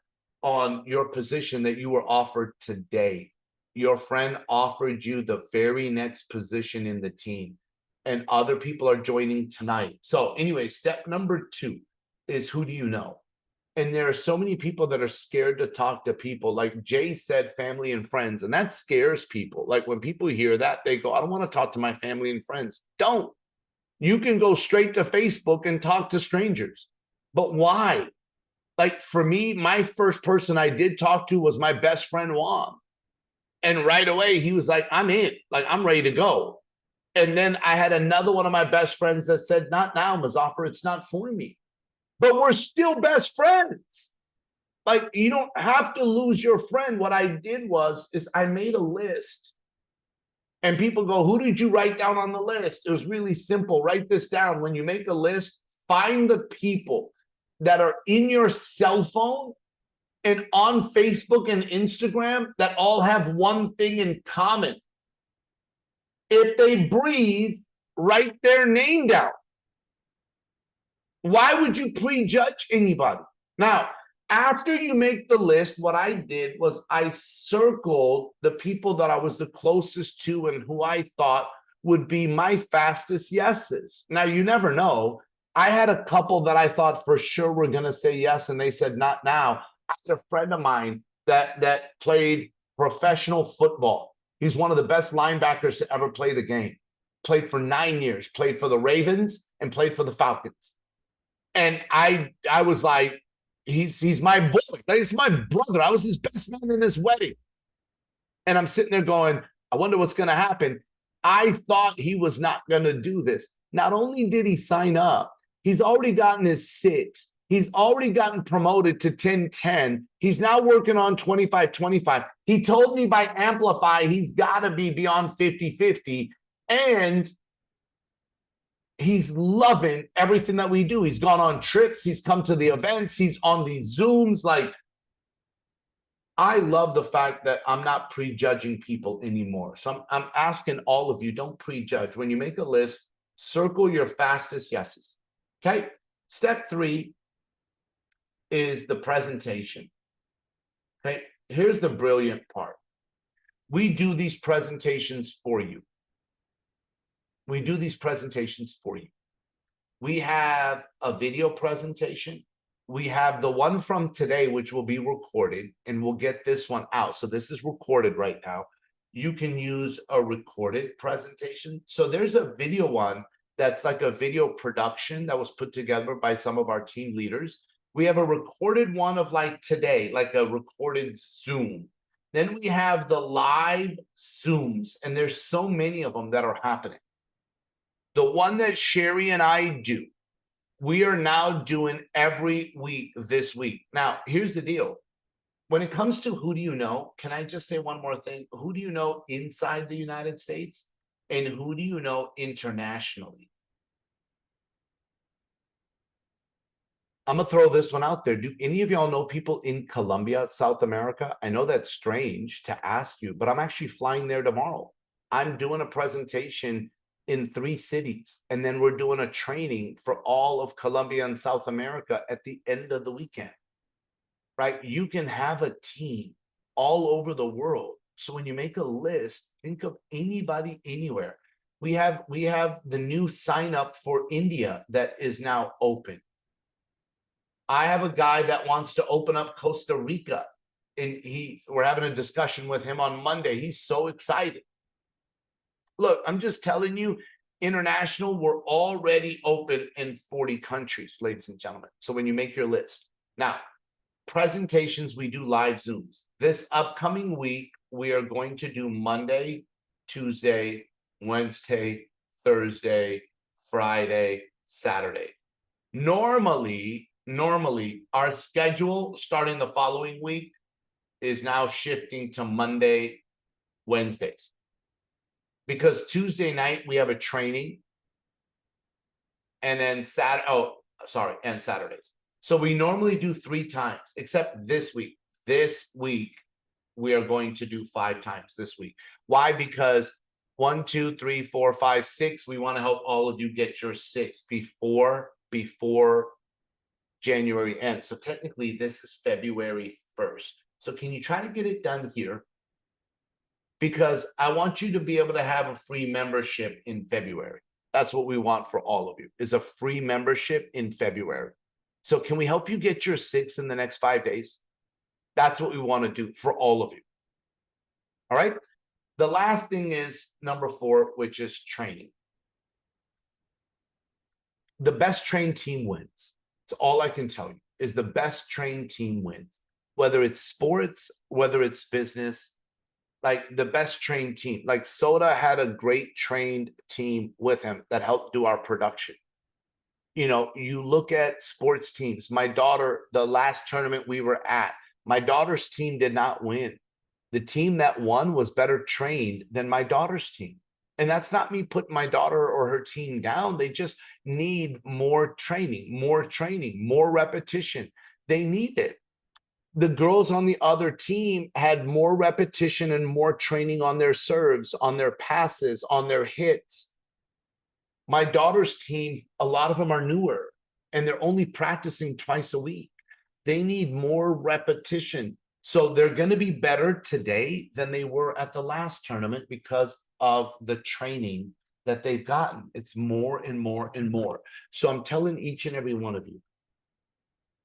on your position that you were offered today. your friend offered you the very next position in the team, and other people are joining tonight. So anyway, step number 2 is, who do you know? And there are so many people that are scared to talk to people. Like Jay said, family and friends, and that scares people. Like when people hear that, they go, I don't want to talk to my family and friends. Don't. You can go straight to Facebook and talk to strangers. But why? Like for me, my first person I did talk to was my best friend Juan. And right away, he was like, I'm in, like, I'm ready to go. And then I had another one of my best friends that said, not now, Muzaffar, it's not for me. But we're still best friends. Like, you don't have to lose your friend. What I did is I made a list. And people go, who did you write down on the list? It was really simple. Write this down. When you make a list, find the people that are in your cell phone and on Facebook and Instagram that all have one thing in common. If they breathe, write their name down. Why would you prejudge anybody? Now, after you make the list, what I did was I circled the people that I was the closest to and who I thought would be my fastest yeses. Now, you never know. I had a couple that I thought for sure were going to say yes, and they said not now. I had a friend of mine that played professional football. He's one of the best linebackers to ever play the game. Played for 9 years, played for the Ravens and played for the Falcons. And I was like, he's my boy. He's my brother. I was his best man in his wedding. And I'm sitting there going, I wonder what's going to happen. I thought he was not going to do this. Not only did he sign up, he's already gotten his 6. He's already gotten promoted to 10-10. He's now working on 25-25. He told me by Amplify he's got to be beyond 50-50. And he's loving everything that we do. He's gone on trips. He's come to the events. He's on these Zooms. Like, I love the fact that I'm not prejudging people anymore. So I'm asking all of you, don't prejudge. When you make a list, circle your fastest yeses. Okay. Step 3 is the presentation. Okay. Here's the brilliant part. We do these presentations for you. We do these presentations for you. We have a video presentation. We have the one from today, which will be recorded, and we'll get this one out. So this is recorded right now. You can use a recorded presentation. So there's a video one that's like a video production that was put together by some of our team leaders. We have a recorded one of like today, like a recorded Zoom. Then we have the live Zooms, and there's so many of them that are happening. The one that Sherry and I do, we are now doing every week this week. Now, here's the deal. When it comes to who do you know, can I just say one more thing? Who do you know inside the United States? And who do you know internationally? I'm going to throw this one out there. Do any of y'all know people in Colombia, South America? I know that's strange to ask you, but I'm actually flying there tomorrow. I'm doing a presentation in 3 cities, and then we're doing a training for all of Colombia and South America at the end of the weekend, right? You can have a team all over the world. So when you make a list, think of anybody anywhere. We have the new sign up for India that is now open. I have a guy that wants to open up Costa Rica, and we're having a discussion with him on Monday. He's so excited. Look, I'm just telling you, international, we're already open in 40 countries, ladies and gentlemen. So when you make your list. Now, presentations, we do live Zooms. This upcoming week, we are going to do Monday, Tuesday, Wednesday, Thursday, Friday, Saturday. Normally, our schedule starting the following week is now shifting to Monday, Wednesdays. Because Tuesday night we have a training, and then and Saturdays. So we normally do 3 times, except this week. This week we are going to do 5 times this week. Why? Because 1, 2, 3, 4, 5, 6. We want to help all of you get your 6 before January ends. So technically this is February 1st. So can you try to get it done here? because I want you to be able to have a free membership in February. That's what we want for all of you, is a free membership in February. So can we help you get your 6 in the next 5 days? That's what we want to do for all of you. All right. The last thing is number 4, which is training. The best trained team wins. It's all I can tell you, is the best trained team wins. Whether it's sports, whether it's business, like the best trained team. Like Soda had a great trained team with him that helped do our production. You know, you look at sports teams. My daughter, the last tournament we were at, my daughter's team did not win. The team that won was better trained than my daughter's team. And that's not me putting my daughter or her team down. They just need more training, more repetition. They need it. The girls on the other team had more repetition and more training on their serves, on their passes, on their hits. My daughter's team, a lot of them are newer and they're only practicing twice a week. They need more repetition. So they're going to be better today than they were at the last tournament because of the training that they've gotten. It's more and more and more. So I'm telling each and every one of you,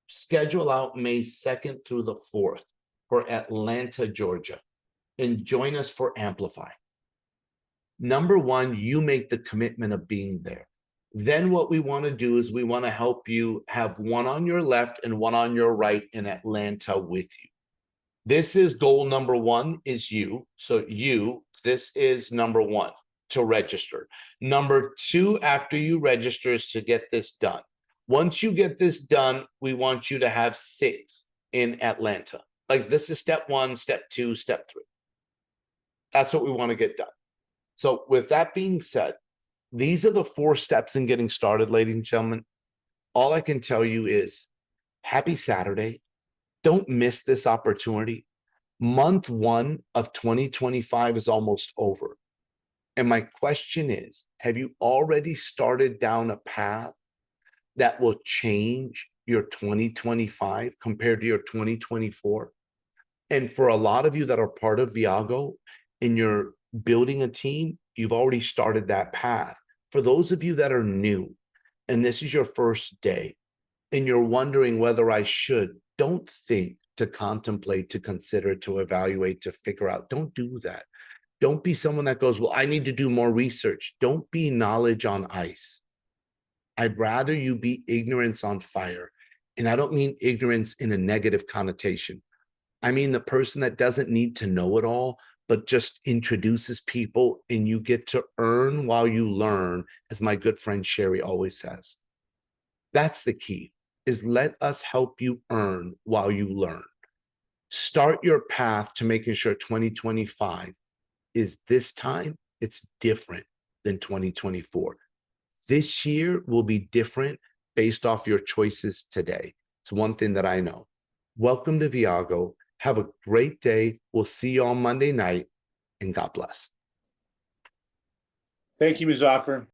schedule out May 2nd through the 4th for Atlanta, Georgia, and join us for Amplify. Number 1, you make the commitment of being there. Then what we want to do is we want to help you have one on your left and one on your right in Atlanta with you. This is goal number 1 is you. So this is number 1 to register. Number 2, after you register, is to get this done. Once you get this done, we want you to have 6 in Atlanta. Like this is step 1, step 2, step 3. That's what we want to get done. So with that being said, these are the 4 steps in getting started, ladies and gentlemen. All I can tell you is happy Saturday. Don't miss this opportunity. Month 1 of 2025 is almost over. And my question is, have you already started down a path that will change your 2025 compared to your 2024? And for a lot of you that are part of Viago and you're building a team, you've already started that path. For those of you that are new and this is your first day and you're wondering whether I should, don't think, to contemplate, to consider, to evaluate, to figure out. Don't do that. Don't be someone that goes, well, I need to do more research. Don't be knowledge on ice. I'd rather you be ignorance on fire. And I don't mean ignorance in a negative connotation. I mean the person that doesn't need to know it all, but just introduces people and you get to earn while you learn, as my good friend Sherry always says. That's the key, is let us help you earn while you learn. Start your path to making sure 2025 is this time, it's different than 2024. This year will be different based off your choices today. It's one thing that I know. Welcome to Viago. Have a great day. We'll see you on Monday night, and God bless. Thank you, Muzaffar.